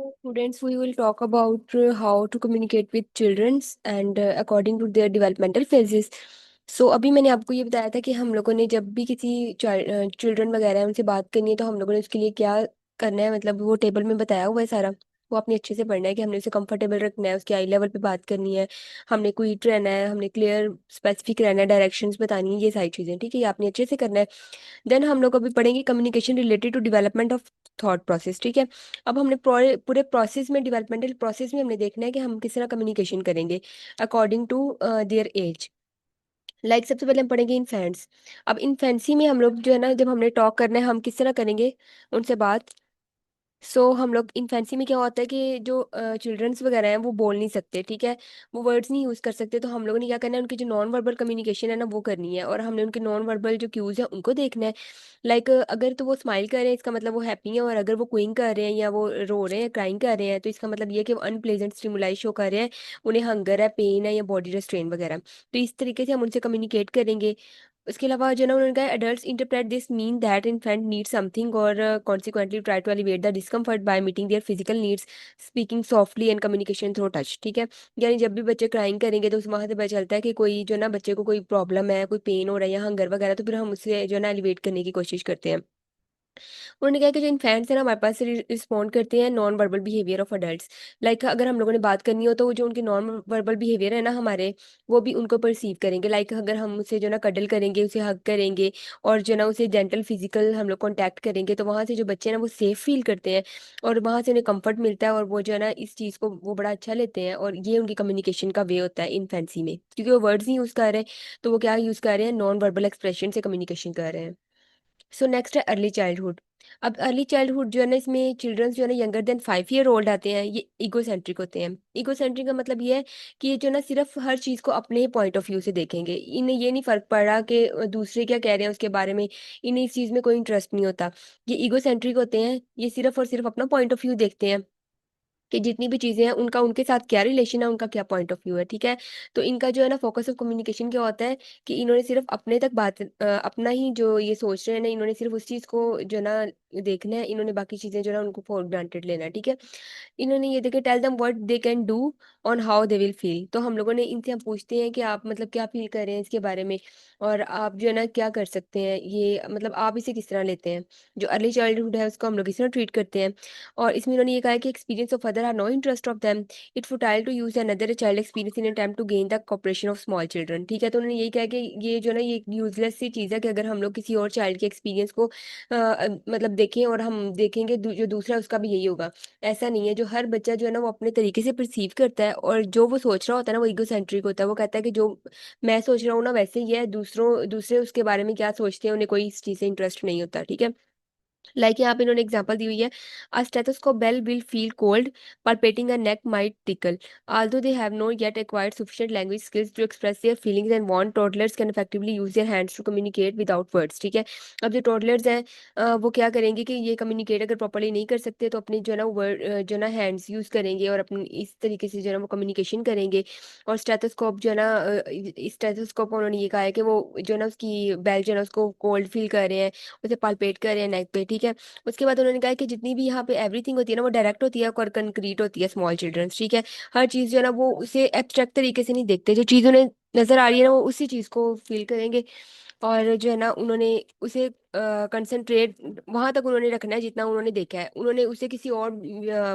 Students, we will talk about how to communicate with children and according to their developmental phases. सो अभी मैंने आपको ये बताया था कि हम लोगों ने जब भी किसी चिल्ड्रन वगैरह है उनसे बात करनी है तो हम लोगों ने उसके लिए क्या करना है, मतलब वो टेबल में बताया हुआ है सारा। वो आपने अच्छे से पढ़ना है कि हमने उसे कंफर्टेबल रखना है, उसके आई लेवल पे बात करनी है, हमने क्विट रहना है, हमने क्लियर स्पेसिफिक रहना है, डायरेक्शंस बतानी है, ये सारी चीज़ें। ठीक है, ये आपने अच्छे से करना है। देन हम लोग अभी पढ़ेंगे communication related to development of thought process. ठीक है, अब हमने पूरे पूरे प्रोसेस में, डेवलपमेंटल प्रोसेस में हमने देखना है कि हम किस तरह कम्युनिकेशन करेंगे according to their age. Like सबसे पहले हम पढ़ेंगे इन्फेंट्स। अब इन्फेंसी में हम लोग जो है ना, जब हमने टॉक करना है हम किस तरह करेंगे उनसे बात। हम लोग इन्फेंसी में क्या होता है कि जो चिल्ड्रंस वगैरह हैं वो बोल नहीं सकते। ठीक है, वो वर्ड्स नहीं यूज़ कर सकते, तो हम लोगों ने क्या करना है, उनकी जो नॉन वर्बल कम्युनिकेशन है ना वो करनी है, और हमने उनके नॉन वर्बल जो क्यूज़ है उनको देखना है। लाइक अगर तो वो स्माइल कर रहे हैं इसका मतलब वो हैप्पी है, और अगर वो क्विंग कर रहे हैं या वो रो रहे हैं, क्राइंग कर रहे हैं, तो इसका मतलब ये है कि वो अनप्लेजेंट स्टिमुलाई शो कर रहे हैं, उन्हें हंगर है, पेन है या बॉडी रेस्ट्रेन वगैरह। तो इस तरीके से हम उनसे कम्युनिकेट करेंगे। उसके अलावा जो ना उन्होंने कहा adults interpret this mean that infant need something और consequently try to elevate the discomfort by meeting their physical needs, speaking softly and communication through touch. ठीक है, यानी जब भी बच्चे क्राइंग करेंगे तो उस वहाँ से पता चलता है कि कोई जो ना बच्चे को कोई प्रॉब्लम है, कोई पेन हो रहा है या हंगर वगैरह, तो फिर हम उससे जो है ना एलिवेट करने की कोशिश करते हैं। उन्होंने कहा कि जो इन्फेंट्स है ना हमारे पास रिस्पॉन्ड करते हैं non verbal behaviour of adults. Like अगर हम लोगों ने बात करनी हो तो वो जो उनके नॉन वर्बल बिहेवियर है ना हमारे, वो भी उनको परसीव करेंगे। लाइक अगर हम उसे जो ना कडल करेंगे, उसे हग करेंगे और जो ना उसे जेंटल फिजिकल हम लोग कॉन्टैक्ट करेंगे, तो वहाँ से जो बच्चे हैं ना वो सेफ फील करते हैं और वहाँ से उन्हें कंफर्ट मिलता है, और वो जो है ना इस चीज़ को वो बड़ा अच्छा लेते हैं, और ये उनकी कम्युनिकेशन का वे होता है इन्फेंसी में, क्योंकि वो वर्ड्स नहीं यूज़ कर रहे हैं, तो वो क्या यूज़ कर रहे हैं, नॉन वर्बल एक्सप्रेशन से कम्युनिकेशन कर रहे हैं। नेक्स्ट है अर्ली चाइल्डहुड। अब अर्ली चाइल्डहुड जो है ना, इसमें चिल्ड्रंस जो है ना यंगर देन 5 ईयर ओल्ड आते हैं, ये ईगोसेंट्रिक होते हैं। ईगोसेंट्रिक का मतलब ये है कि ये जो ना सिर्फ हर चीज़ को अपने ही पॉइंट ऑफ व्यू से देखेंगे, इन्हें ये नहीं फर्क पड़ रहा कि दूसरे क्या कह रहे हैं उसके बारे में, इन्हें इस चीज़ में कोई इंटरेस्ट नहीं होता। ये ईगोसेंट्रिक होते हैं, ये सिर्फ और सिर्फ अपना पॉइंट ऑफ व्यू देखते हैं कि जितनी भी चीज़ें हैं उनका उनके साथ क्या रिलेशन है, उनका क्या पॉइंट ऑफ व्यू है। ठीक है, तो इनका जो है ना फोकस ऑफ कम्युनिकेशन क्या होता है कि इन्होंने सिर्फ अपने तक बात अपना ही जो ये सोच रहे हैं ना, इन्होंने सिर्फ उस चीज़ को जो है ना देखना है, इन्होंने बाकी चीज़ें जो है ना उनको फॉर ग्रांटेड लेना है। ठीक है, इन्होंने ये देखे tell them what they can do on how they will feel. तो हम लोगों ने इनसे हम पूछते हैं कि आप मतलब क्या फील कर रहे हैं इसके बारे में, और आप जो है ना क्या कर सकते हैं, ये मतलब आप इसे किस तरह लेते हैं। जो अर्ली चाइल्डहुड है उसको हम लोग इस तरह ट्रीट करते हैं। और इसमें उन्होंने ये कहा है कि experience of other are no interest of them, it futile to use another child experience in attempt to gain the cooperation of small children. ठीक है, तो उन्होंने यही कहा कि ये जो ना ये यूजलेस सी चीज़ है कि अगर हम लोग किसी और चाइल्ड के एक्सपीरियंस को मतलब देखें और हम देखेंगे जो दूसरा है उसका भी यही होगा। ऐसा नहीं है, जो हर बच्चा जो है ना वो अपने तरीके से परसीव करता है, और जो वो सोच रहा होता है ना वो ईगोसेंट्रिक होता है। वो कहता है कि जो मैं सोच रहा हूँ ना वैसे ही है, दूसरे उसके बारे में क्या सोचते हैं उन्हें कोई इस चीज़ से इंटरेस्ट नहीं होता। ठीक है, लाइक यहाँ पे इन्होंने एग्जांपल दी हुई है, a stethoscope bell will feel cold, palpating a neck might tickle, although they have not yet acquired sufficient language skills to express their feelings and want, toddlers can effectively use their hands to communicate without words। ठीक है, अब जो toddlers हैं वो क्या करेंगे कि ये कम्युनिकेट अगर प्रॉपर्ली नहीं कर सकते तो अपने जो है ना वर्ड जो है ना हैंड्स यूज़ करेंगे, और अपनी इस तरीके से जो है ना वो कम्युनिकेशन करेंगे। और स्टेथोस्कोप जो है ना स्टेथोस्कोप उन्होंने ये कहा है कि वो जो है ना उसकी बेल जो है ना उसको कोल्ड फील कर रहे हैं, उसे पालपेट कर रहे हैं नेक पे। ठीक है, उसके बाद उन्होंने कहा कि जितनी भी यहाँ पे एवरीथिंग होती है ना वो डायरेक्ट होती है और कंक्रीट होती है स्मॉल चिल्ड्रंस। ठीक है, हर चीज़ जो है ना वो उसे एब्स्ट्रैक्ट तरीके से नहीं देखते, जो चीज़ उन्हें नजर आ रही है ना वो उसी चीज़ को फील करेंगे, और जो है ना उन्होंने उसे कंसंट्रेट वहां तक उन्होंने रखना है जितना उन्होंने देखा है, उन्होंने उसे किसी और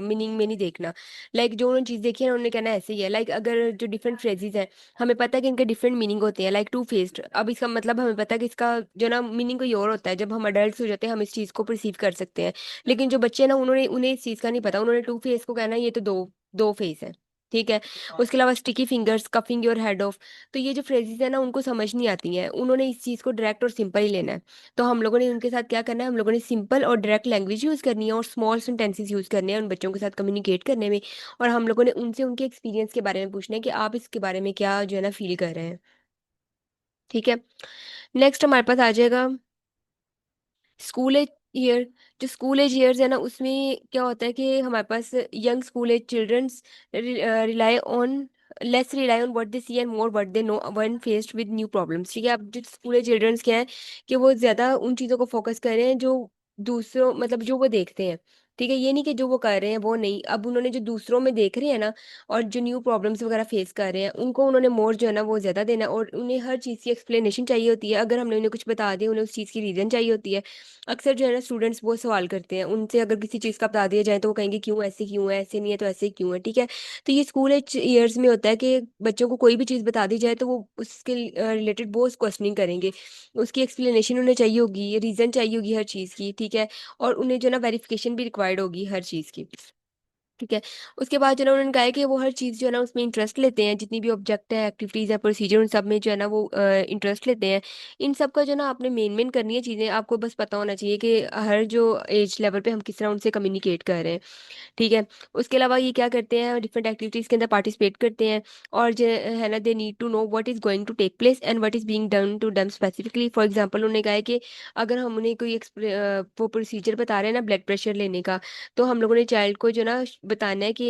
मीनिंग में नहीं देखना। लाइक जो उन्होंने चीज़ देखी है ना उन्होंने कहना है ऐसे ही है। लाइक अगर जो डिफरेंट फ्रेजेस हैं हमें पता है कि इनके डिफरेंट मीनिंग होते हैं, लाइक टू फेस्ड, अब इसका मतलब हमें पता है कि इसका जो ना मीनिंग कोई और होता है, जब हम अडल्ट हो जाते हैं हम इस चीज़ को परसीव कर सकते हैं। लेकिन जो बच्चे हैं ना उन्होंने उन्हें इस चीज़ का नहीं पता, उन्होंने टू फेस को कहना है ये तो दो दो फेस है। ठीक है, उसके अलावा sticky fingers, coughing your head of, तो ये जो फ्रेजेस है ना उनको समझ नहीं आती हैं, उन्होंने इस चीज़ को डायरेक्ट और सिंपल ही लेना है। तो हम लोगों ने उनके साथ क्या करना है, हम लोगों ने सिंपल और डायरेक्ट लैंग्वेज यूज़ करनी है और स्मॉल सेंटेंसेस यूज़ करने हैं उन बच्चों के साथ कम्युनिकेट करने में। और हम लोगों ने उनसे उनके एक्सपीरियंस के बारे में पूछना है कि आप इसके बारे में क्या जो है ना फील कर रहे हैं। ठीक है, नेक्स्ट हमारे पास आ जाएगा स्कूल एज ईयर। जो स्कूल एज ईयर्स है ना उसमें क्या होता है कि हमारे पास young school age childrens rely on less rely on what they see and more what they know when faced with new problems. ठीक है, अब जो स्कूल एज चिल्ड्रंस क्या है कि वो ज़्यादा उन चीज़ों को फोकस कर रहे हैं जो दूसरों मतलब जो वो देखते हैं। ठीक है, ये नहीं कि जो वो कर रहे हैं वो नहीं, अब उन्होंने जो दूसरों में देख रहे हैं ना, और जो न्यू प्रॉब्लम्स वगैरह फेस कर रहे हैं उनको उन्होंने मोर जो है ना वो ज़्यादा देना है, और उन्हें हर चीज़ की एक्सप्लेनेशन चाहिए होती है। अगर हमने उन्हें कुछ बता दिया, उन्हें उस चीज़ की रीज़न चाहिए होती है। अक्सर जो है ना स्टूडेंट्स वो सवाल करते हैं, उनसे अगर किसी चीज़ का बता दिया जाए तो वो कहेंगे क्यों ऐसे, क्यों है ऐसे, नहीं है तो ऐसे क्यों है, ठीक है। तो ये स्कूल एज ईयर्स में होता है कि बच्चों को कोई भी चीज़ बता दी जाए तो वो उसके रिलेटेड बहुत क्वेश्चनिंग करेंगे, उसकी एक्सप्लेनेशन उन्हें चाहिए होगी, रीज़न चाहिए होगी हर चीज़ की, ठीक है। और उन्हें जो है ना वेरिफिकेशन भी रिक्वायर्ड होगी हर चीज़ की, ठीक है। उसके बाद जो है ना उन्होंने कहा है कि वो हर चीज़ जो है ना उसमें इंटरेस्ट लेते हैं, जितनी भी ऑब्जेक्ट है, एक्टिविटीज़ है, प्रोसीजर, उन सब में जो है ना वो इंटरेस्ट लेते हैं। इन सब का जो है ना आपने मेन मेन करनी है चीज़ें, आपको बस पता होना चाहिए कि हर जो एज लेवल पे हम किस तरह उनसे कम्युनिकेट कर रहे हैं, ठीक है। उसके अलावा ये क्या करते हैं, डिफरेंट एक्टिविटीज़ के अंदर पार्टिसिपेट करते हैं, और जो है ना they need to know what is going to take place and what is being done to them specifically. For example उन्होंने कहा है कि अगर हम उन्हें कोई वो प्रोसीजर बता रहे हैं ना ब्लड प्रेशर लेने का, तो हम लोगों ने चाइल्ड को जो ना बताना है कि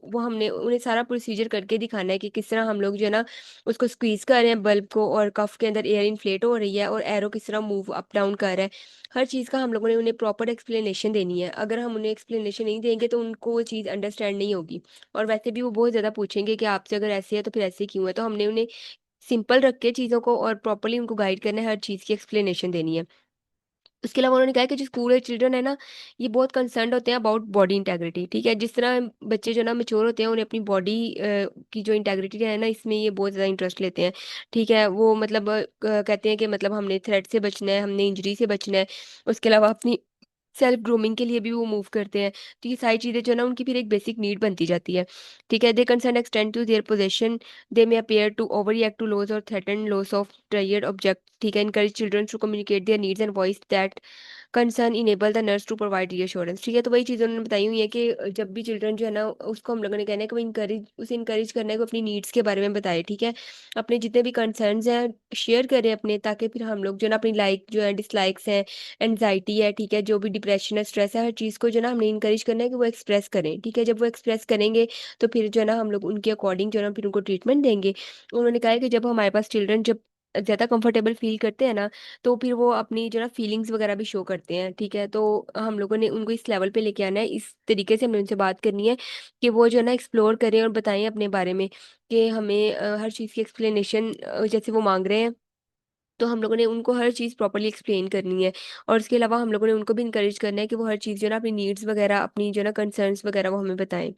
वो हमने उन्हें सारा प्रोसीजर करके दिखाना है कि किस तरह हम लोग जो है ना उसको स्क्वीज कर रहे हैं बल्ब को, और कफ के अंदर एयर इन्फ्लेट हो रही है, और एरो किस तरह मूव अप डाउन कर रहा है। हर चीज़ का हम लोगों ने उन्हें प्रॉपर एक्सप्लेनेशन देनी है। अगर हम उन्हें एक्सप्लेनेशन नहीं देंगे तो उनको वो चीज़ अंडरस्टैंड नहीं होगी, और वैसे भी वो बहुत ज़्यादा पूछेंगे कि आपसे अगर ऐसे है तो फिर ऐसे क्यों है। तो हमने उन्हें सिंपल रख के चीज़ों को और प्रॉपर्ली उनको गाइड करना है, हर चीज़ की एक्सप्लेनेशन देनी है। उसके अलावा उन्होंने कहा है कि जो स्कूल चिल्ड्रन है ना, ये बहुत कंसर्न्ड होते हैं अबाउट बॉडी इंटेग्रिटी, ठीक है। जिस तरह बच्चे जो ना मेच्योर होते हैं, उन्हें अपनी बॉडी की जो इंटेग्रिटी है ना, इसमें ये बहुत ज़्यादा इंटरेस्ट लेते हैं, ठीक है। वो मतलब कहते हैं कि मतलब हमने थ्रेट से बचना है, हमने इंजरी से बचना है। उसके अलावा अपनी सेल्फ ग्रूमिंग के लिए भी वो मूव करते हैं। तो ये सारी चीज़ें जो है ना उनकी फिर एक बेसिक नीड बनती जाती है, ठीक है। They concern extend to their possession, they may appear to over react to loss और threaten loss of tried object, ठीक है। Encourage children to communicate their needs and voice that concern enable the nurse to provide reassurance, ठीक है। तो वही चीज़ उन्होंने बताई हुई है कि जब भी चिल्ड्रन जो है ना उसको हम लोगों ने कहना है कि वो इनकरेज करना है कि वो अपनी नीड्स के बारे में बताए, ठीक है। अपने जितने भी कंसर्न्स हैं शेयर करें अपने, ताकि फिर हम लोग जो है ना अपनी लाइक जो है डिसलाइक्स हैं, एंग्जाइटी है, ठीक है, जो भी डिप्रेशन है, स्ट्रेस है, हर चीज़ को जो है ना हमने इनकरेज करना है कि वो एक्सप्रेस करें, ठीक है। जब वो एक्सप्रेस करेंगे तो फिर जो है ना हम लोग उनके अकॉर्डिंग जो है ना फिर उनको ट्रीटमेंट देंगे। उन्होंने कहा है कि जब हमारे पास चिल्ड्रन जब ज़्यादा कंफर्टेबल फील करते हैं ना, तो फिर वो अपनी जो ना फीलिंग्स वगैरह भी शो करते हैं, ठीक है। तो हम लोगों ने उनको इस लेवल पे लेके आना है, इस तरीके से हमने उनसे बात करनी है कि वो जो है ना एक्सप्लोर करें और बताएं अपने बारे में, कि हमें हर चीज़ की एक्सप्लेनेशन जैसे वो मांग रहे हैं, तो हम लोगों ने उनको हर चीज़ प्रॉपर्ली एक्सप्लेन करनी है। और उसके अलावा हम लोगों ने उनको भी इनकरेज करना है कि वो हर चीज़ जो है ना अपनी नीड्स वगैरह, अपनी जो है ना कंसर्न्स वगैरह वो हमें बताएं।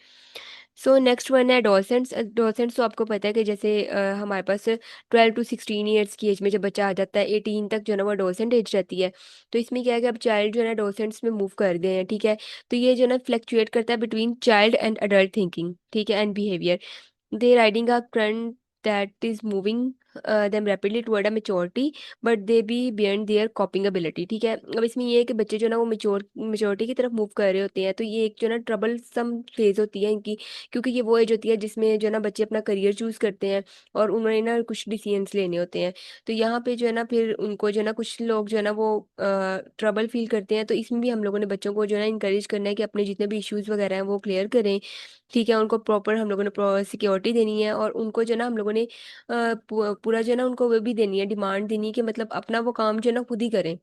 सो नेक्स्ट वन है एडोलसेंट्स। एडोलसेंट्स तो आपको पता है कि जैसे हमारे पास 12 to 16 ईयर्स की एज में जब बच्चा आ जाता है, 18 तक जो है ना वो एडोलसेंट एज रहती है। तो इसमें क्या है कि अब चाइल्ड जो है ना एडोलसेंट्स में मूव कर गए हैं, ठीक है। तो ये जो है ना फ्लक्चुएट करता है between child and adult thinking, ठीक है, and behaviour. They riding a current that is moving them rapidly toward a maturity, but they be beyond their coping ability, ठीक है। अब इसमें ये है कि बच्चे जो ना वो मेच्योरिटी की तरफ मूव कर रहे होते हैं, तो ये एक जो ना ट्रबल सम फेज होती है इनकी, क्योंकि ये वो एज होती है जिसमें जो ना बच्चे अपना करियर चूज करते हैं, और उन्होंने ना कुछ डिसीजंस लेने होते हैं। तो यहाँ पे जो है ना फिर उनको जो है ना कुछ लोग जो है ना वो ट्रबल फील करते हैं। तो इसमें भी हम लोगों ने बच्चों को जो है ना इंकरेज करना है कि अपने जितने भी इश्यूज वगैरह हैं वो क्लियर करें, ठीक है। उनको प्रॉपर हम लोगों ने सिक्योरिटी देनी है, और उनको जो है ना हम लोगों ने पूरा जो है ना उनको वो भी देनी है, डिमांड देनी है कि मतलब अपना वो काम जो है ना खुद ही करें,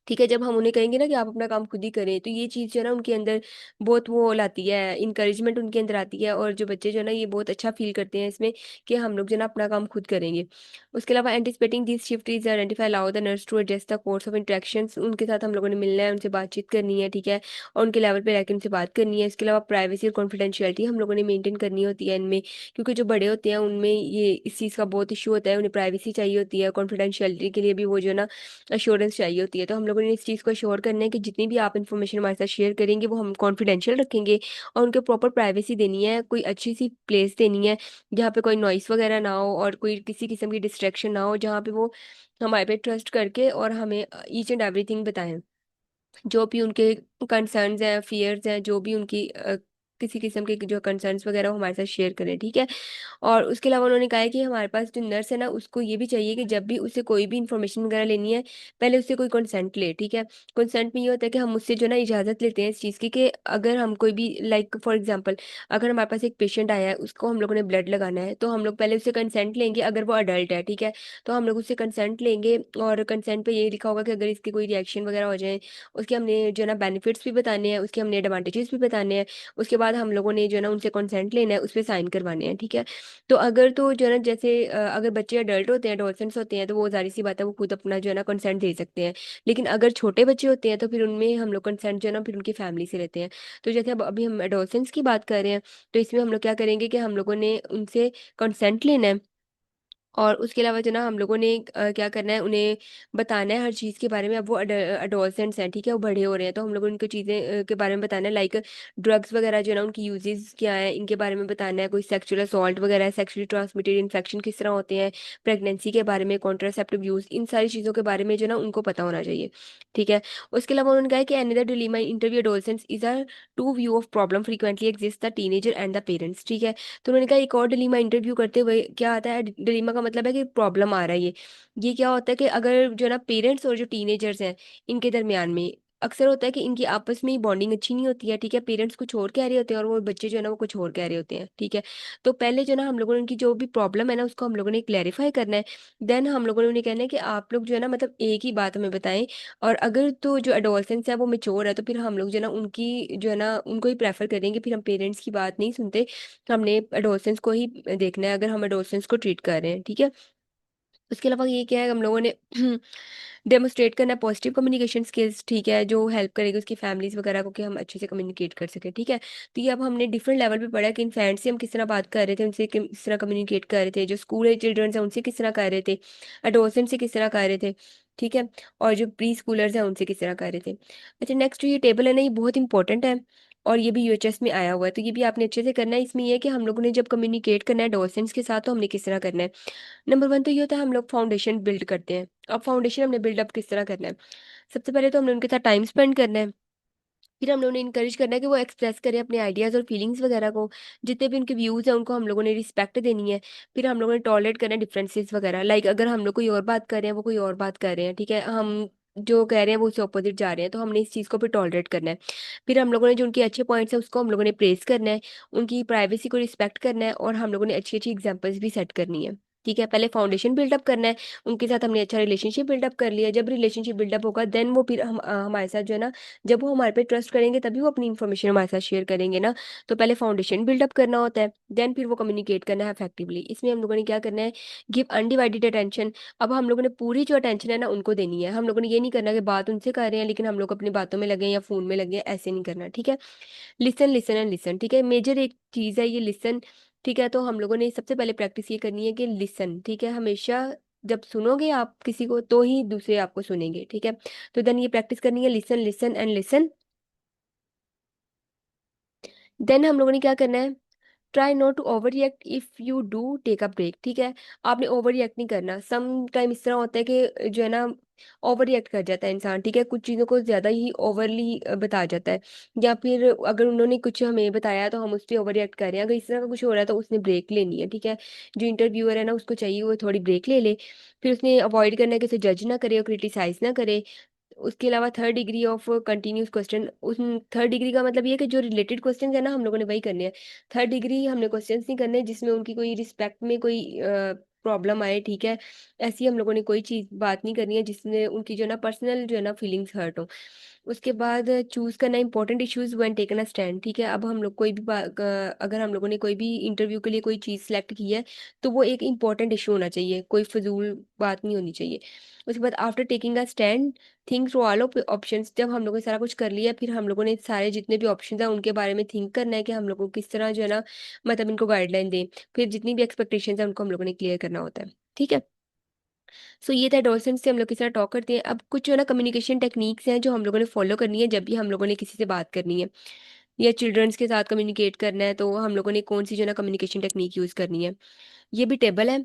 ठीक है। जब हम उन्हें कहेंगे ना कि आप अपना काम खुद ही करें, तो ये चीज़ जो है ना उनके अंदर बहुत वो लाती है, इंकरेजमेंट उनके अंदर आती है, और जो बच्चे जो है ना ये बहुत अच्छा फील करते हैं इसमें कि हम लोग जो है ना अपना काम खुद करेंगे। उसके अलावा anticipating this shift is identify allow the nurse to adjust the course of interactions. उनके साथ हम लोगों ने मिलना है, उनसे बातचीत करनी है, ठीक है, और उनके लेवल पे रहकर उनसे बात करनी है। इसके अलावा प्राइवेसी और कॉन्फिडेंशियलिटी हम लोगों ने मेंटेन करनी होती है इनमें, क्योंकि जो बड़े होते हैं उनमें ये इस चीज़ का बहुत इशू होता है, उन्हें प्राइवेसी चाहिए होती है, कॉन्फिडेंशियलिटी के लिए भी वो जो है ना अश्योरेंस चाहिए होती है। तो हम लोगों ने इस चीज़ को अश्योर करना है कि जितनी भी आप इन्फॉर्मेशन हमारे साथ शेयर करेंगे वो हम कॉन्फिडेंशियल रखेंगे, और उनको प्रॉपर प्राइवेसी देनी है, कोई अच्छी सी प्लेस देनी है जहाँ पे कोई नॉइस वगैरह ना हो और कोई किसी किस्म की डिस्ट्रैक्शन ना हो, जहाँ पे वो हमारे पे ट्रस्ट करके और हमें ईच एंड एवरीथिंग बताएं, जो भी उनके कंसर्न्स हैं, फियर्स हैं, जो भी उनकी किसी किस्म के जो कंसर्न्स वगैरह वो हमारे साथ शेयर करें, ठीक है। और उसके अलावा उन्होंने कहा है कि हमारे पास जो नर्स है ना, उसको ये भी चाहिए कि जब भी उसे कोई भी इन्फॉर्मेशन वगैरह लेनी है, पहले उससे कोई कंसेंट ले, ठीक है। कंसेंट में ये होता है कि हम उससे जो है ना इजाज़त लेते हैं इस चीज़ की कि अगर हम कोई भी लाइक फॉर एग्जांपल, अगर हमारे पास एक पेशेंट आया है, उसको हम लोगों ने ब्लड लगाना है, तो हम लोग पहले उससे कंसेंट लेंगे, अगर वो अडल्ट है, ठीक है। तो हम लोग उससे कंसेंट लेंगे, और कंसेंट पे ये लिखा होगा कि अगर इसके कोई रिएक्शन वगैरह हो जाए, उसके हमने जो है ना बेनिफिट्स भी बताने हैं, उसके हमने एडवांटेजेस भी बताने हैं। उसके बाद हम लोगों ने जो है ना उनसे कंसेंट लेना है, उस पे साइन करवाने हैं, ठीक है। तो अगर तो जो है ना जैसे अगर बच्चे अडल्ट होते हैं, एडोलसेंट्स होते हैं, तो वो ज़ाहिर-सी बात है वो खुद अपना जो है ना कंसेंट दे सकते हैं। लेकिन अगर छोटे बच्चे होते हैं तो फिर उनमें हम लोग कंसेंट जो है ना फिर उनकी फैमिली से लेते हैं। तो जैसे अब अभी हम एडोलसेंट्स की बात कर रहे हैं, तो इसमें हम लोग क्या करेंगे कि हम लोगों ने उनसे कंसेंट लेना है, और उसके अलावा जो ना हम लोगों ने क्या करना है, उन्हें बताना है हर चीज़ के बारे में। अब वो एडोलसेंट्स हैं, ठीक है, वो बड़े हो रहे हैं, तो हम लोगों ने उनको चीज़ें के बारे में बताना है, लाइक ड्रग्स वगैरह जो है ना उनकी यूजेस क्या है, इनके बारे में बताना है। कोई सेक्सुअल असॉल्ट वगैरह, सेक्सुअली ट्रांसमिटेड इन्फेक्शन किस तरह होते हैं, प्रेगनेंसी के बारे में, कॉन्ट्रासेप्टिव यूज़, इन सारी चीज़ों के बारे में जो ना उनको पता होना चाहिए, ठीक है। उसके अलावा उन्होंने कहा है कि another dilemma interview adolescents is a two view of problem frequently exist the teenager and the parents, ठीक है। तो उन्होंने कहा एक और डिलीमा इंटरव्यू करते हुए क्या आता है, डिलीमा का मतलब है कि प्रॉब्लम आ रहा है ये क्या होता है कि अगर जो है ना पेरेंट्स और जो टीनेजर्स हैं, इनके दरमियान में अक्सर होता है कि इनकी आपस में ही बॉन्डिंग अच्छी नहीं होती है, ठीक है। पेरेंट्स कुछ और कह रहे होते हैं और वो बच्चे जो है ना वो कुछ और कह रहे होते हैं, ठीक है। तो पहले जो है ना हम लोगों ने उनकी जो भी प्रॉब्लम है ना उसको हम लोगों ने क्लैरिफाई करना है। देन हम लोगों ने उन्हें कहना है कि आप लोग जो है ना मतलब एक ही बात हमें बताएं, और अगर तो जो एडोलसेंस है वो मेच्योर है, तो फिर हम लोग जो है ना उनकी जो है ना उनको ही प्रेफर करेंगे, फिर हम पेरेंट्स की बात नहीं सुनते। हमने एडोलसेंस को ही देखना है, अगर हम एडोलसेंस को ट्रीट कर रहे हैं, ठीक है। उसके अलावा ये क्या है, हम लोगों ने डेमोस्ट्रेट करना है पॉजिटिव कम्युनिकेशन स्किल्स, ठीक है, जो हेल्प करेगी उसकी फैमिलीज वगैरह को कि हम अच्छे से कम्युनिकेट कर सकें, ठीक है। तो ये अब हमने डिफरेंट लेवल पे पढ़ा कि इन्फेंट से हम किस तरह बात कर रहे थे, उनसे किस तरह कम्युनिकेट कर रहे थे, जो स्कूल एज चिल्ड्रंस हैं उनसे किस तरह कर रहे थे, एडोलसेंट से किस तरह कर रहे थे, ठीक है, और जो प्री स्कूलर्स हैं उनसे किस तरह कर रहे थे। अच्छा, नेक्स्ट जो ये टेबल है ना, ये बहुत इंपॉर्टेंट है, और ये भी यूएचएस में आया हुआ है, तो ये भी आपने अच्छे से करना है। इसमें ये है कि हम लोगों ने जब कम्युनिकेट करना है एडोलसेंट्स के साथ, तो हमने किस तरह करना है। नंबर 1 तो ये होता है हम लोग फाउंडेशन बिल्ड करते हैं। अब फाउंडेशन हमने बिल्डअप किस तरह करना है? सबसे पहले तो हमने उनके साथ टाइम स्पेंड करना है। फिर हम लोगों ने इनकरेज करना है कि वो एक्सप्रेस करें अपने आइडियाज़ और फीलिंग्स वगैरह को। जितने भी उनके व्यूज़ हैं उनको हम लोगों ने रिस्पेक्ट देनी है। फिर हम लोगों ने टॉलरेट करना है डिफरेंसेस वगैरह। लाइक अगर हम लोग कोई और बात कर रहे हैं, वो कोई और बात कर रहे हैं, ठीक है? हम जो कह रहे हैं वो उससे अपोज़िट जा रहे हैं, तो हमने इस चीज़ को फिर टॉलरेट करना है। फिर हम लोगों ने जो उनके अच्छे पॉइंट्स हैं उसको हम लोगों ने प्रेज़ करना है, उनकी प्राइवेसी को रिस्पेक्ट करना है, और हम लोगों ने अच्छी-अच्छी एग्ज़ाम्पल्स भी सेट करनी है। ठीक है? पहले फाउंडेशन बिल्डअप करना है, उनके साथ हमने अच्छा रिलेशनशिप बिल्डअप कर लिया। जब रिलेशनशिप बिल्डअप होगा देन वो फिर हमारे साथ जो है ना, जब वो हमारे पे ट्रस्ट करेंगे तभी वो अपनी इन्फॉर्मेशन हमारे साथ शेयर करेंगे ना। तो पहले फाउंडेशन बिल्डअप करना होता है, देन फिर वो कम्युनिकेट करना है इफेक्टिवली। इसमें हम लोगों ने क्या करना है, गिव अनडिवाइडेड अटेंशन। अब हम लोगों ने पूरी जो अटेंशन है ना उनको देनी है। हम लोगों ने ये नहीं करना कि बात उनसे कर रहे हैं लेकिन हम लोग अपनी बातों में लगे हैं या फ़ोन में लगे हैं, ऐसे नहीं करना, ठीक है। लिसन, लिसन एंड लिसन, ठीक है। मेजर एक चीज़ है ये लिसन, ठीक है। तो हम लोगों ने सबसे पहले प्रैक्टिस ये करनी है कि लिसन, ठीक है। हमेशा जब सुनोगे आप किसी को तो ही दूसरे आपको सुनेंगे, ठीक है। तो देन ये प्रैक्टिस करनी है, listen, listen and listen. Then हम लोगों ने क्या करना है, try not to over react, if you do take a break, ठीक है। आपने ओवर रिएक्ट नहीं करना। सम टाइम इस तरह होता है कि जो है ना ओवर रिएक्ट कर जाता है इंसान, ठीक है, कुछ चीज़ों को ज़्यादा ही ओवरली बता जाता है, या फिर अगर उन्होंने कुछ हमें बताया तो हम उस पर ओवर रिएक्ट कर रहे हैं। अगर इस तरह का कुछ हो रहा है तो उसने ब्रेक लेनी है, ठीक है। जो इंटरव्यूअर है ना उसको चाहिए वो थोड़ी ब्रेक ले ले। फिर उसने अवॉइड करना है कि उसे जज ना करे और क्रिटिसाइज ना करे। उसके अलावा third degree of continuous question, उस थर्ड डिग्री का मतलब ये है कि जो रिलेटेड क्वेश्चन है ना हम लोगों ने वही करने हैं। थर्ड डिग्री हमने क्वेश्चंस नहीं करने जिसमें उनकी कोई रिस्पेक्ट में कोई प्रॉब्लम आए, ठीक है। ऐसी हम लोगों ने कोई चीज़ बात नहीं करनी है जिसमें उनकी जो है ना पर्सनल जो है ना फीलिंग्स हर्ट हो। उसके बाद चूज़ करना important issues when taken a stand, ठीक है। अब हम लोग कोई भी अगर हम लोगों ने कोई भी इंटरव्यू के लिए कोई चीज़ सेलेक्ट की है, तो वो एक इंपॉर्टेंट इश्यू होना चाहिए, कोई फ़िज़ूल बात नहीं होनी चाहिए। उसके बाद after taking a stand, think through all of options. जब हम लोगों ने सारा कुछ कर लिया, फिर हम लोगों ने सारे जितने भी ऑप्शंस हैं उनके बारे में थिंक करना है कि हम लोगों को किस तरह जो है ना मतलब इनको गाइडलाइन दें। फिर जितनी भी एक्सपेक्टेशंस हैं उनको हम लोगों ने क्लियर करना होता है, ठीक है। सो ये था डॉसेंट से हम लोग किस तरह टॉक करते हैं। अब कुछ जो है ना कम्युनिकेशन टेक्निक्स हैं जो हम लोगों ने फॉलो करनी है जब भी हम लोगों ने किसी से बात करनी है, या चिल्ड्रंस के साथ कम्युनिकेट करना है, तो हम लोगों ने कौन सी जो है ना कम्युनिकेशन टेक्निक यूज़ करनी है। ये भी टेबल है।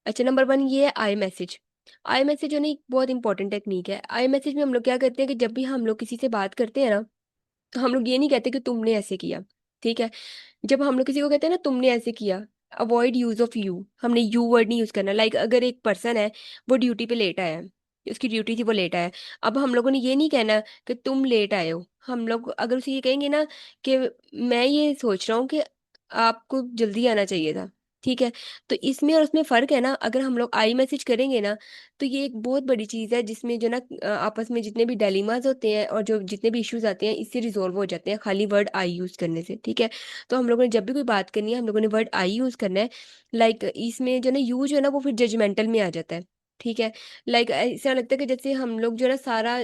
अच्छा, नंबर 1 ये है आई मैसेज। आई मैसेज जो है ना एक बहुत इंपॉर्टेंट टेक्निक है। आई मैसेज में हम लोग क्या करते हैं कि जब भी हम लोग किसी से बात करते हैं ना, तो हम लोग ये नहीं कहते कि तुमने ऐसे किया, ठीक है। जब हम लोग किसी को कहते हैं ना तुमने ऐसे किया, अवॉइड यूज ऑफ यू, हमने यू वर्ड नहीं यूज करना। लाइक अगर एक पर्सन है, वो ड्यूटी पे लेट आया है, उसकी ड्यूटी थी वो लेट आया है, अब हम लोगों ने ये नहीं कहना कि तुम लेट आए हो। हम लोग अगर उसे ये कहेंगे ना कि मैं ये सोच रहा हूँ कि आपको जल्दी आना चाहिए था, ठीक है। तो इसमें और उसमें फर्क है ना। अगर हम लोग आई मैसेज करेंगे ना, तो ये एक बहुत बड़ी चीज है जिसमें जो ना आपस में जितने भी डिलेमास होते हैं और जो जितने भी इश्यूज आते हैं, इससे रिजोल्व हो जाते हैं खाली वर्ड आई यूज करने से, ठीक है। तो हम लोगों ने जब भी कोई बात करनी है, हम लोगों ने वर्ड आई यूज करना है। लाइक इसमें जो ना यू जो है ना वो फिर जजमेंटल में आ जाता है, ठीक है। लाइक ऐसा लगता है कि जैसे हम लोग जो है ना सारा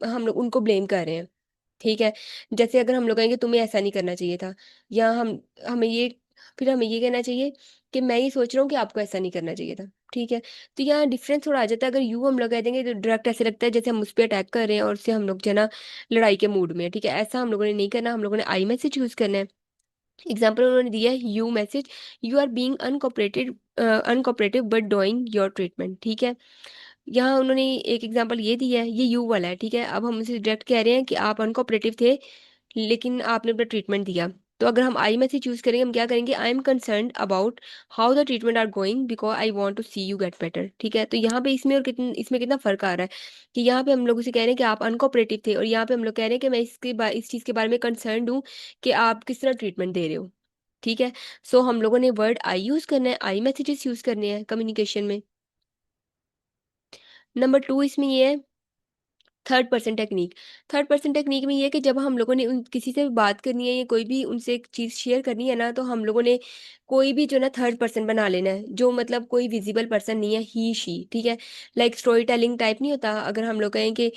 हम लोग उनको ब्लेम कर रहे हैं, ठीक है। जैसे अगर हम लोग कहेंगे तुम्हें ऐसा नहीं करना चाहिए था, या हम हमें ये फिर हमें ये कहना चाहिए कि मैं ये सोच रहा हूँ कि आपको ऐसा नहीं करना चाहिए था, ठीक है। तो यहाँ डिफरेंस थोड़ा आ जाता है। अगर यू हम लोग कह देंगे तो डायरेक्ट ऐसे लगता है जैसे हम उस पर अटैक कर रहे हैं और उससे हम लोग जो है ना लड़ाई के मूड में है, ठीक है। ऐसा हम लोगों ने नहीं करना, हम लोगों ने आई मैसेज यूज करना है। एग्जाम्पल उन्होंने दिया है you message, you are being uncooperative uncooperative but doing your treatment, ठीक है। यहाँ उन्होंने एक एग्जांपल ये दिया है, ये यू वाला है, ठीक है। अब हम उसे डायरेक्ट कह रहे हैं कि आप अनकोऑपरेटिव थे लेकिन आपने अपना ट्रीटमेंट दिया। तो अगर हम आई मैसेज चूज करेंगे, हम क्या करेंगे, I am concern about how the treatment are going because I want to see you get better, ठीक है। तो यहाँ पे इसमें और कितन इसमें कितना फर्क आ रहा है कि यहाँ पे हम लोग उसे कह रहे हैं कि आप अनकोऑपरेटिव थे, और यहाँ पे हम लोग कह रहे हैं कि मैं इस चीज़ के बारे में कंसर्न हूँ कि आप किस तरह ट्रीटमेंट दे रहे हो, ठीक है। सो हम लोगों ने वर्ड आई यूज करना है, आई मैसेजेस यूज करने हैं कम्युनिकेशन में। नंबर टू इसमें ये है third person technique. Third person technique में ये है कि जब हम लोगों ने उन किसी से भी बात करनी है या कोई भी उनसे एक चीज़ शेयर करनी है ना, तो हम लोगों ने कोई भी जो ना थर्ड पर्सन बना लेना है, जो मतलब कोई विजिबल पर्सन नहीं है, ही शी, ठीक है। लाइक स्टोरी टेलिंग टाइप नहीं होता, अगर हम लोग कहें कि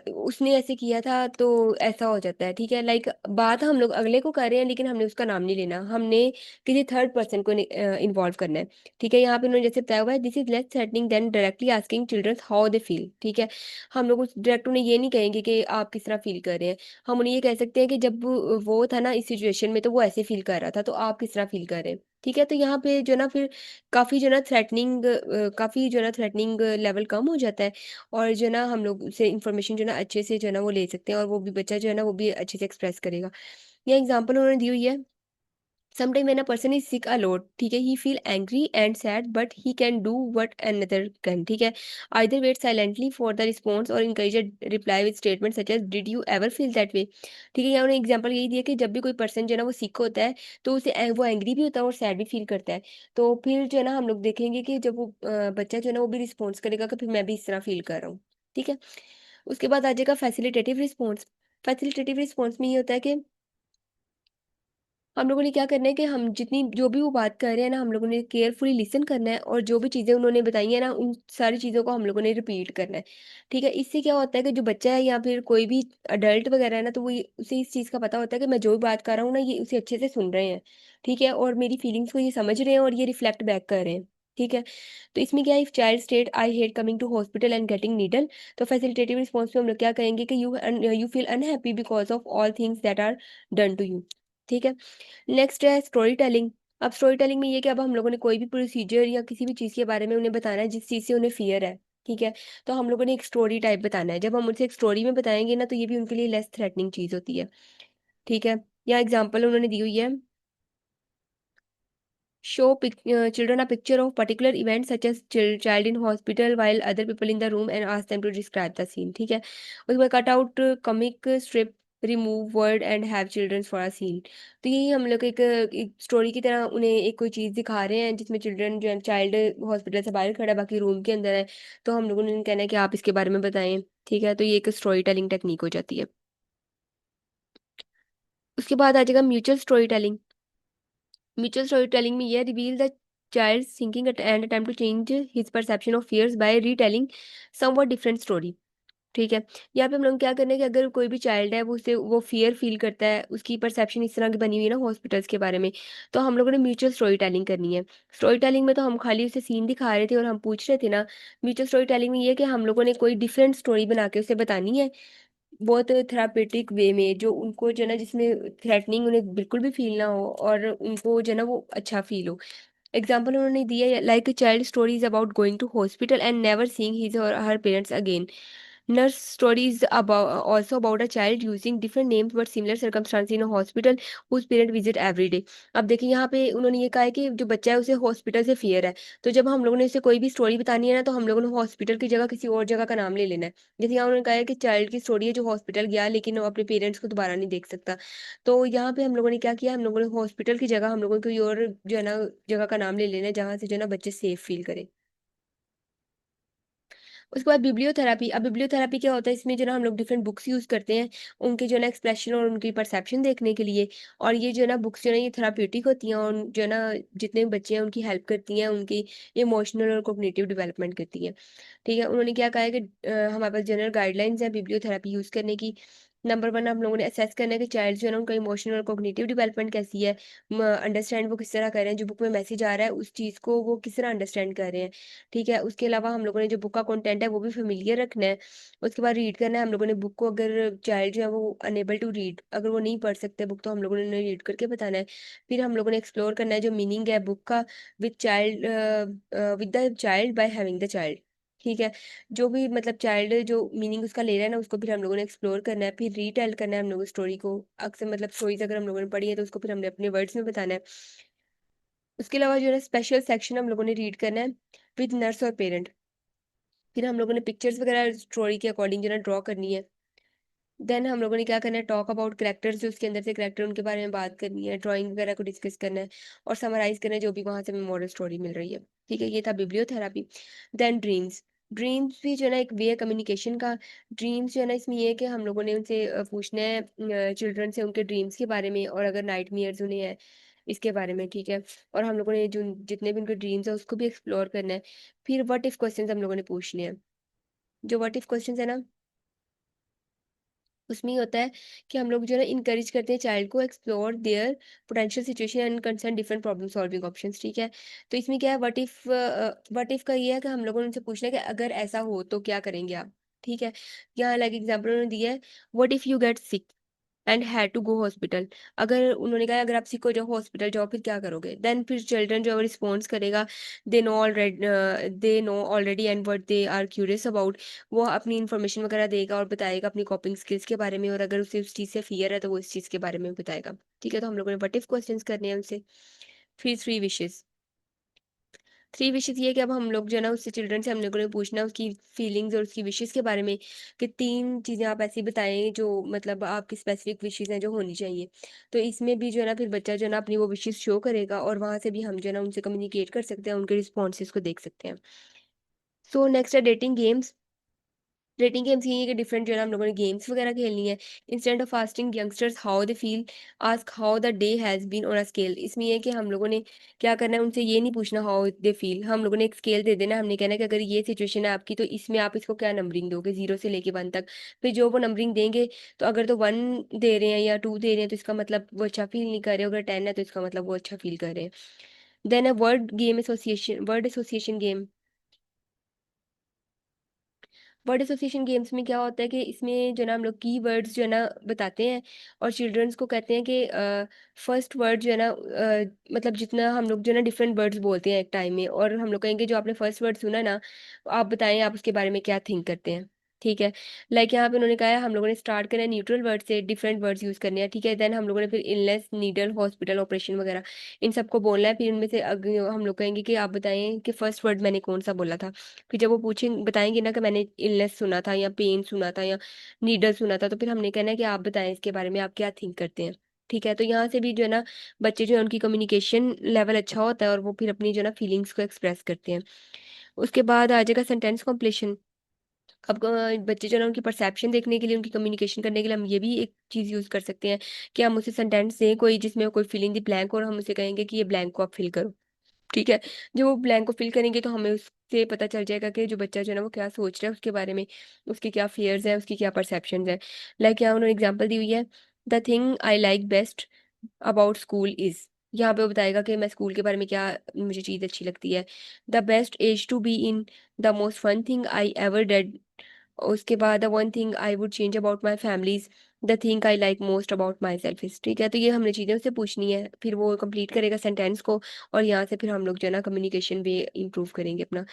उसने ऐसे किया था तो ऐसा हो जाता है, ठीक है। लाइक बात हम लोग अगले को कर रहे हैं लेकिन हमने उसका नाम नहीं लेना, हमने किसी थर्ड पर्सन को इन्वॉल्व करना है, ठीक है। यहाँ पे उन्होंने जैसे बताया हुआ है, this is less threatening than directly asking children how they feel, ठीक है। हम लोग उस डायरेक्ट उन्हें ये नहीं कहेंगे कि आप किस तरह फील कर रहे हैं। हम उन्हें ये कह सकते हैं कि जब वो था ना इस सिचुएशन में तो वो ऐसे फील कर रहा था, तो आप किस तरह फील कर रहे हैं, ठीक है। तो यहाँ पे जो ना फिर काफ़ी जो ना थ्रेटनिंग लेवल कम हो जाता है, और जो ना हम लोग से इंफॉर्मेशन जो ना अच्छे से जो ना वो ले सकते हैं, और वो भी बच्चा जो है ना वो भी अच्छे से एक्सप्रेस करेगा। यह एग्जाम्पल उन्होंने दी हुई है, sometime when a person is sick a lot, ठीक है, he feel angry and sad but he can do what another can, ठीक है। either wait silently for the response or encourage a reply with statements such as did you ever feel that way, ठीक है। यहाँ उन्होंने example यही दिया कि जब भी कोई पर्सन जो है ना वो सिक होता है, तो वो एंग्री भी होता है और सैड भी फील करता है। तो फिर जो है ना हम लोग देखेंगे कि जब वो बच्चा जो है ना वो भी रिस्पॉन्स करेगा कि फिर मैं भी इस तरह फील कर रहा हूँ, ठीक है। उसके बाद आ जाएगा फैसिलिटेटिव रिस्पॉन्स। फैसिलिटेटिव रिस्पॉन्स में ये होता है कि हम लोगों ने क्या करना है कि हम जितनी जो भी वो बात कर रहे हैं ना, हम लोगों ने केयरफुली लिसन करना है, और जो भी चीज़ें उन्होंने बताई है ना उन सारी चीज़ों को हम लोगों ने रिपीट करना है, ठीक है। इससे क्या होता है कि जो बच्चा है या फिर कोई भी अडल्ट वगैरह है ना, तो उसे इस चीज़ का पता होता है कि मैं जो भी बात कर रहा हूँ ना ये उसे अच्छे से सुन रहे हैं, ठीक है, और मेरी फीलिंग्स को ये समझ रहे हैं और ये रिफ्लेक्ट बैक कर रहे हैं, ठीक है। तो इसमें क्या है, if child state I hate coming to hospital and getting needle, तो फैसिलिटेटिव रिस्पॉन्स में हम लोग क्या कहेंगे कि you feel unhappy because of all things that are done to you, ठीक है। नेक्स्ट है स्टोरी टेलिंग। अब स्टोरी टेलिंग में ये कि अब हम लोगों ने कोई भी प्रोसीजर या किसी भी चीज़ के बारे में उन्हें बताना है जिस चीज़ से उन्हें फियर है, ठीक है। तो हम लोगों ने एक स्टोरी टाइप बताना है, जब हम उनसे एक स्टोरी में बताएंगे ना तो ये भी उनके लिए लेस थ्रेटनिंग चीज़ होती है, ठीक है। या एग्जाम्पल उन्होंने दी हुई है, show children a picture of particular event such as child in hospital while other people in the room and ask them to describe the scene, ठीक है। उसके बाद cut out comic strip, remove word and have childrens for a scene. तो यही हम लोग एक story की तरह उन्हें एक कोई चीज़ दिखा रहे हैं जिसमें चिल्ड्रन जो है चाइल्ड हॉस्पिटल से बाहर खड़ा है, बाकी रूम के अंदर है, तो हम लोगों ने उन्हें कहना है कि आप इसके बारे में बताएं, ठीक है। तो ये एक स्टोरी टेलिंग टेक्निक हो जाती है। उसके बाद आ जाएगा mutual story telling. Mutual story telling में यह reveal the child thinking and attempt to change his perception of fears by retelling somewhat different story, ठीक है। यहाँ पे हम लोग क्या करने हैं कि अगर कोई भी चाइल्ड है वो फियर फील करता है, उसकी परसेप्शन इस तरह की बनी हुई है ना हॉस्पिटल्स के बारे में, तो हम लोगों ने म्यूचुअल स्टोरी टेलिंग करनी है। स्टोरी टेलिंग में तो हम खाली उसे सीन दिखा रहे थे और हम पूछ रहे थे ना। म्यूचुअल स्टोरी टेलिंग में ये है कि हम लोगों ने कोई डिफरेंट स्टोरी बना के उसे बतानी है, बहुत थेरापेटिक वे में, जो उनको जो है ना जिसमें थ्रेटनिंग उन्हें बिल्कुल भी फील ना हो और उनको जो है ना वो अच्छा फील हो। एग्जाम्पल उन्होंने दिया, like child stories about going to hospital and never seeing his or her parents again. Nurse stories about also about a child using different names but similar circumstances in a hospital whose parent visit every day. अब देखिए यहाँ पे उन्होंने ये कहा है कि जो बच्चा है उसे हॉस्पिटल से फियर है। तो जब हम लोगों ने उसे कोई भी स्टोरी बतानी है ना, तो हम लोगों ने हॉस्पिटल की जगह किसी और जगह का नाम ले लेना है। जैसे यहाँ उन्होंने कहा है कि चाइल्ड की स्टोरी है जो हॉस्पिटल गया लेकिन वो अपने पेरेंट्स को दोबारा नहीं देख सकता। तो यहाँ पे हम लोगों ने क्या किया, हम लोगों ने हॉस्पिटल की जगह हम लोगों ने कोई और जो है ना जगह का नाम ले लेना है जहाँ से जो है ना बच्चे सेफ फील करें। उसके बाद बिब्लियोथेरेपी। अब बिब्लियोथेरेपी क्या होता है, इसमें जो ना हम लोग डिफरेंट बुक्स यूज़ करते हैं, उनके जो है ना एक्सप्रेशन और उनकी परसेप्शन देखने के लिए। और ये जो है ना बुक्स जो है ना ये थेराप्यूटिक होती हैं और जो है ना जितने भी बच्चे हैं उनकी हेल्प करती हैं, उनकी इमोशनल और कॉग्निटिव डेवलपमेंट करती हैं। ठीक है? उन्होंने क्या कहा है कि हमारे पास जनरल गाइडलाइंस है बिब्लियोथेरेपी यूज़ करने की। नंबर 1 हम लोगों ने असेस करना है कि चाइल्ड जो है ना उनका इमोशनल और कॉग्निटिव डेवलपमेंट कैसी है। अंडरस्टैंड वो किस तरह कर रहे हैं, जो बुक में मैसेज आ रहा है उस चीज़ को वो किस तरह अंडरस्टैंड कर रहे हैं। ठीक है? उसके अलावा हम लोगों ने जो बुक का कंटेंट है वो भी फ़ैमिलियर रखना है। उसके बाद रीड करना है हम लोगों ने बुक को। अगर चाइल्ड जो है वो अनेबल टू रीड, अगर वो नहीं पढ़ सकते बुक, तो हम लोगों ने उन्हें रीड करके बताना है। फिर हम लोगों ने एक्सप्लोर करना है जो मीनिंग है बुक का with the child by having the child. ठीक है? जो भी मतलब चाइल्ड जो मीनिंग उसका ले रहा है ना, उसको फिर हम लोगों ने एक्सप्लोर करना है, फिर रीटेल करना है हम लोगों को स्टोरी को। अक्सर मतलब स्टोरीज़ अगर हम लोगों ने पढ़ी है तो उसको फिर हमने अपने वर्ड्स में बताना है। उसके अलावा जो है ना स्पेशल सेक्शन हम लोगों ने रीड करना है विद नर्स और पेरेंट। फिर हम लोगों ने पिक्चर्स वगैरह स्टोरी के अकॉर्डिंग जो है ना ड्रॉ करनी है। देन हम लोगों ने क्या करना है, टॉक अबाउट कैरेक्टर्स, जो उसके अंदर से कैरेक्टर उनके बारे में बात करनी है, ड्राइंग वगैरह को डिस्कस करना है और समराइज करना है जो भी वहाँ से हमें मॉरल स्टोरी मिल रही है। ठीक है? ये था बिब्लियोथेरेपी। Then dreams. ड्रीम्स भी जो है ना एक वे है कम्युनिकेशन का। ड्रीम्स जो है ना इसमें ये है कि हम लोगों ने उनसे पूछना है चिल्ड्रन से उनके ड्रीम्स के बारे में, और अगर नाइटमेयर्स उन्हें है इसके बारे में। ठीक है? और हम लोगों ने जो जितने भी उनके ड्रीम्स है उसको भी एक्सप्लोर करना है। फिर व्हाट इफ क्वेश्चंस हम लोगों ने पूछने हैं। जो व्हाट इफ क्वेश्चंस है ना, उसमें ये होता है कि हम लोग जो है ना इनकरेज करते हैं चाइल्ड को explore their potential situation and concern different problem solving options. ठीक है? तो इसमें क्या है, व्हाट इफ का ये है कि हम लोगों ने उनसे पूछना है कि अगर ऐसा हो तो क्या करेंगे आप। ठीक है? यहाँ लाइक एग्जांपल उन्होंने दिया है, what if you get sick and had to go hospital. अगर उन्होंने कहा अगर आप सिक हो जाओ हॉस्पिटल जाओ फिर क्या करोगे। देन फिर चिल्ड्रन जो है रिस्पॉन्स करेगा, they know already and what they are curious about. वो अपनी इन्फॉर्मेशन वगैरह देगा और बताएगा अपनी कॉपिंग स्किल्स के बारे में, और अगर उसे उस चीज़ से फियर है तो वो इस चीज़ के बारे में बताएगा। ठीक है? तो हम लोगों ने व्हाट इफ क्वेश्चंस करने हैं उनसे। फिर थ्री विशेस। थ्री विशेस ये है कि अब हम लोग जो है ना उससे चिल्ड्रन से हम लोगों ने पूछना है उसकी फीलिंग्स और उसकी विशेस के बारे में, कि 3 चीज़ें आप ऐसी बताएँ जो मतलब आपकी स्पेसिफिक विशेस हैं जो होनी चाहिए। तो इसमें भी जो है ना फिर बच्चा जो है ना अपनी वो विशेस शो करेगा और वहाँ से भी हम जो है ना उनसे कम्युनिकेट कर सकते हैं, उनके रिस्पॉन्सेज़ को देख सकते हैं। सो नेक्स्ट है डेटिंग गेम्स। रेटिंग गेम्स ये है कि डिफरेंट जो है ना हम लोगों ने गेम्स वगैरह खेलनी है। Instead of asking youngsters how they feel, ask how the day has been on a scale. इसमें ये है कि हम लोगों ने क्या करना है, उनसे ये नहीं पूछना हाउ दे फील, हम लोगों ने एक स्केल दे देना है। हमने कहना है कि अगर ये सिचुएशन है आपकी तो इसमें आप इसको क्या नंबरिंग दोगे 0 से लेके 1 तक। फिर जो वो नंबरिंग देंगे, तो अगर तो 1 दे रहे हैं या 2 दे रहे हैं तो इसका मतलब वो अच्छा फील नहीं कर रहे, अगर 10 है तो इसका मतलब वो अच्छा फील कर रहे हैं। देन है word association game. Word association games में क्या होता है कि इसमें जो है ना हम लोग कीवर्ड्स जो है ना बताते हैं और चिल्ड्रंस को कहते हैं कि फर्स्ट वर्ड जो है ना मतलब जितना हम लोग जो है ना डिफरेंट वर्ड्स बोलते हैं एक टाइम में, और हम लोग कहेंगे जो आपने फर्स्ट वर्ड सुना ना, आप बताएं आप उसके बारे में क्या थिंक करते हैं। ठीक है? लाइक यहाँ पे उन्होंने कहा है हम लोगों ने स्टार्ट करना है न्यूट्रल वर्ड से, डिफरेंट वर्ड्स यूज करने हैं। ठीक है? देन हम लोगों ने फिर इलनेस, नीडल, हॉस्पिटल, ऑपरेशन वगैरह इन सबको बोलना है। फिर इनमें से हम लोग कहेंगे कि आप बताएं कि फर्स्ट वर्ड मैंने कौन सा बोला था। फिर जब वो पूछें बताएँगे ना कि मैंने इलनेस सुना था या पेन सुना था या नीडल सुना था, तो फिर हमने कहना है कि आप बताएँ इसके बारे में आप क्या थिंक करते हैं। ठीक है? तो यहाँ से भी जो है ना बच्चे जो है उनकी कम्युनिकेशन लेवल अच्छा होता है और वो फिर अपनी जो है ना फीलिंग्स को एक्सप्रेस करते हैं। उसके बाद आ जाएगा सेंटेंस कॉम्प्लीशन। अब बच्चे जो है ना उनकी परसेप्शन देखने के लिए, उनकी कम्युनिकेशन करने के लिए हम ये भी एक चीज़ यूज़ कर सकते हैं कि हम उसे सेंटेंस दें कोई जिसमें कोई फिल इन द ब्लैंक, और हम उसे कहेंगे कि ये ब्लैंक को आप फिल करो। ठीक है? जब वो ब्लैंक को फ़िल करेंगे तो हमें उससे पता चल जाएगा कि जो बच्चा जो है ना वो क्या सोच रहा है उसके बारे में, उसके क्या फ़ियर्स हैं, उसकी क्या परसेप्शंस हैं। लाइक यहाँ उन्होंने एग्ज़ाम्पल दी हुई है, the thing I like best about school is. यहाँ पे वो बताएगा कि मैं स्कूल के बारे में क्या मुझे चीज़ अच्छी लगती है। The best age to be in, the most fun thing I ever did. उसके बाद the one thing I would change about my families, the thing I like most about myself is. ठीक है? तो ये हमने चीज़ें उससे पूछनी है, फिर वो कंप्लीट करेगा सेंटेंस को, और यहाँ से फिर हम लोग जो है ना कम्युनिकेशन भी इम्प्रूव करेंगे अपना।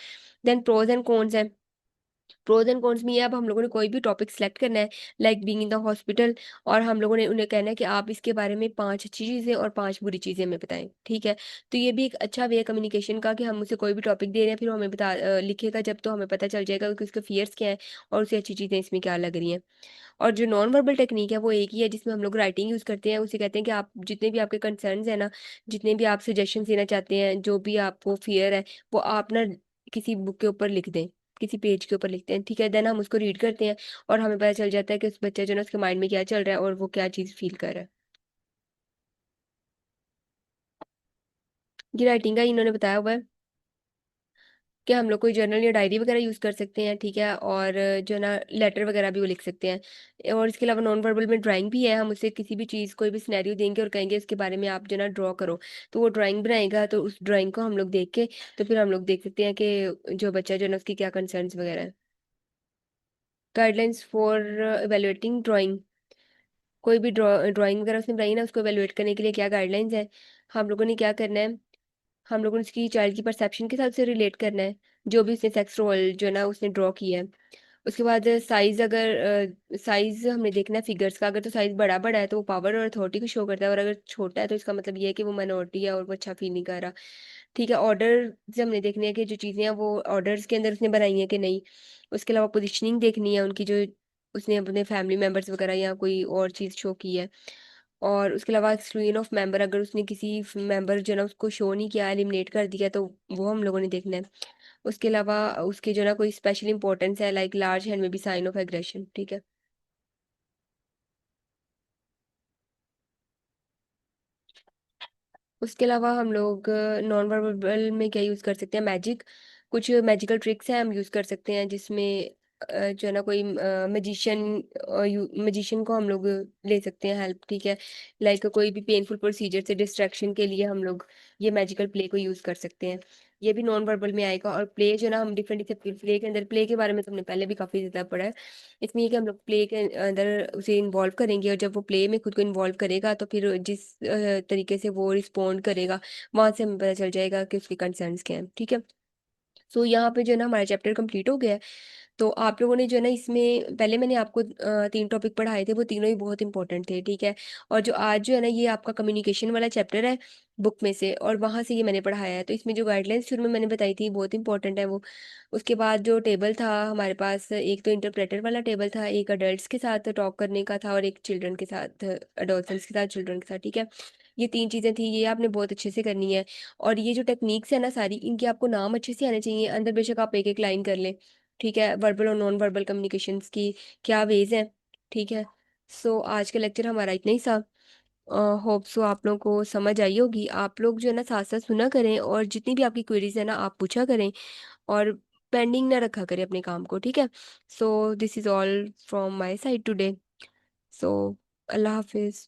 देन प्रोज एंड कॉन्स हैं। प्रोज एंड कॉन्स में ये, अब हम लोगों ने कोई भी टॉपिक सेलेक्ट करना है, like being in the hospital, और हम लोगों ने उन्हें कहना है कि आप इसके बारे में 5 अच्छी चीज़ें और 5 बुरी चीज़ें हमें बताएं, ठीक है। तो ये भी एक अच्छा वे है कम्युनिकेशन का, कि हम उसे कोई भी टॉपिक दे रहे हैं, फिर वो हमें लिखेगा जब, तो हमें पता चल जाएगा कि उसके फियर्स क्या है और उसे अच्छी चीज़ें इसमें क्या लग रही हैं। और जो नॉन वर्बल टेक्निक है वो एक ही है, जिसमें हम लोग राइटिंग यूज़ करते हैं। उसे कहते हैं कि आप जितने भी आपके कंसर्न्स हैं ना, जितने भी आप सजेशन देना चाहते हैं, जो भी आपको फियर है, वो आप ना किसी बुक के ऊपर लिख दें, किसी पेज के ऊपर लिखते हैं, ठीक है। देन हम उसको रीड करते हैं और हमें पता चल जाता है कि उस बच्चे जो है ना, उसके माइंड में क्या चल रहा है और वो क्या चीज़ फील कर रहा है। ये राइटिंग का इन्होंने बताया हुआ है कि हम लोग कोई जर्नल या डायरी वगैरह यूज़ कर सकते हैं, ठीक है। और जो है ना, लेटर वगैरह भी वो लिख सकते हैं। और इसके अलावा नॉन वर्बल में ड्राइंग भी है। हम उसे किसी भी चीज़, कोई भी सिनेरियो देंगे और कहेंगे इसके बारे में आप जो है ना ड्रॉ करो, तो वो ड्राइंग बनाएगा। तो उस ड्राइंग को हम लोग देख के, तो फिर हम लोग देख सकते हैं कि जो बच्चा जो है ना, उसकी क्या कंसर्न्स वगैरह है। गाइडलाइंस फॉर इवेलुएटिंग ड्राइंग, कोई भी ड्राइंग वगैरह उसने बनाई ना, उसको इवेलुएट करने के लिए क्या गाइडलाइंस है। हम लोगों ने क्या करना है, हम लोगों ने उसकी चाइल्ड की परसेप्शन के साथ से रिलेट करना है, जो भी उसने सेक्स रोल जो है ना उसने ड्रॉ किया है। उसके बाद साइज, अगर साइज हमने देखना है फिगर्स का, अगर तो साइज बड़ा बड़ा है तो वो पावर और अथॉरिटी को शो करता है, और अगर छोटा है तो इसका मतलब ये है कि वो माइनॉरिटी है और वो अच्छा फील नहीं कर रहा, ठीक है। ऑर्डर से हमने देखनी है कि जो चीज़ें हैं वो ऑर्डर्स के अंदर उसने बनाई है कि नहीं। उसके अलावा पोजिशनिंग देखनी है उनकी, जो उसने अपने फैमिली मेम्बर्स वगैरह या कोई और चीज़ शो की है। और उसके अलावा एक्सक्लूजन ऑफ मेंबर, अगर उसने किसी मेंबर जो है ना उसको शो नहीं किया, एलिमिनेट कर दिया, तो वो हम लोगों ने देखना है। उसके अलावा उसके जो है ना कोई स्पेशल इंपॉर्टेंस है, लाइक लार्ज हैंड में भी साइन ऑफ एग्रेशन, ठीक है। उसके अलावा हम लोग नॉन वर्बल में क्या यूज़ कर सकते हैं, मैजिक, कुछ मैजिकल ट्रिक्स हैं हम यूज़ कर सकते हैं, जिसमें जो है ना कोई मजिशियन को हम लोग ले सकते हैं हेल्प, ठीक है। लाइक कोई भी पेनफुल प्रोसीजर से डिस्ट्रैक्शन के लिए हम लोग ये मैजिकल प्ले को यूज़ कर सकते हैं। ये भी नॉन वर्बल में आएगा। और प्ले जो है ना, हम डिफरेंट डिफरेंट प्ले के अंदर, प्ले के बारे में तो हमने पहले भी काफ़ी ज़्यादा पढ़ा है। इसमें ये कि हम लोग प्ले के अंदर उसे इन्वॉल्व करेंगे, और जब वो प्ले में खुद को इन्वॉल्व करेगा, तो फिर जिस तरीके से वो रिस्पॉन्ड करेगा, वहां से हमें पता चल जाएगा कि उसके कंसर्न्स क्या हैं, ठीक है। सो यहाँ पे जो है ना हमारा चैप्टर कंप्लीट हो गया है। तो आप लोगों ने जो है ना, इसमें पहले मैंने आपको 3 टॉपिक पढ़ाए थे, वो तीनों ही बहुत इंपॉर्टेंट थे, ठीक है। और जो आज जो है ना, ये आपका कम्युनिकेशन वाला चैप्टर है बुक में से, और वहाँ से ये मैंने पढ़ाया है। तो इसमें जो गाइडलाइंस शुरू में मैंने बताई थी बहुत इंपॉर्टेंट है वो। उसके बाद जो टेबल था हमारे पास, एक तो इंटरप्रेटर वाला टेबल था, एक अडल्ट्स के साथ टॉक करने का था, और एक चिल्ड्रन के साथ, अडोलसेंट्स के साथ, चिल्ड्रन के साथ, ठीक है। ये 3 चीज़ें थी, ये आपने बहुत अच्छे से करनी है। और ये जो टेक्निक्स है ना सारी, इनके आपको नाम अच्छे से आने चाहिए। अंदर बेशक आप एक एक लाइन कर लें, ठीक है, वर्बल और नॉन वर्बल कम्युनिकेशंस की क्या वेज हैं, ठीक है। सो आज का लेक्चर हमारा इतना ही सा। होप सो आप लोगों को समझ आई होगी। आप लोग जो है ना साथ साथ सुना करें, और जितनी भी आपकी क्वेरीज है ना आप पूछा करें, और पेंडिंग ना रखा करें अपने काम को, ठीक है। So this is all from my side today. So अल्लाह हाफिज़।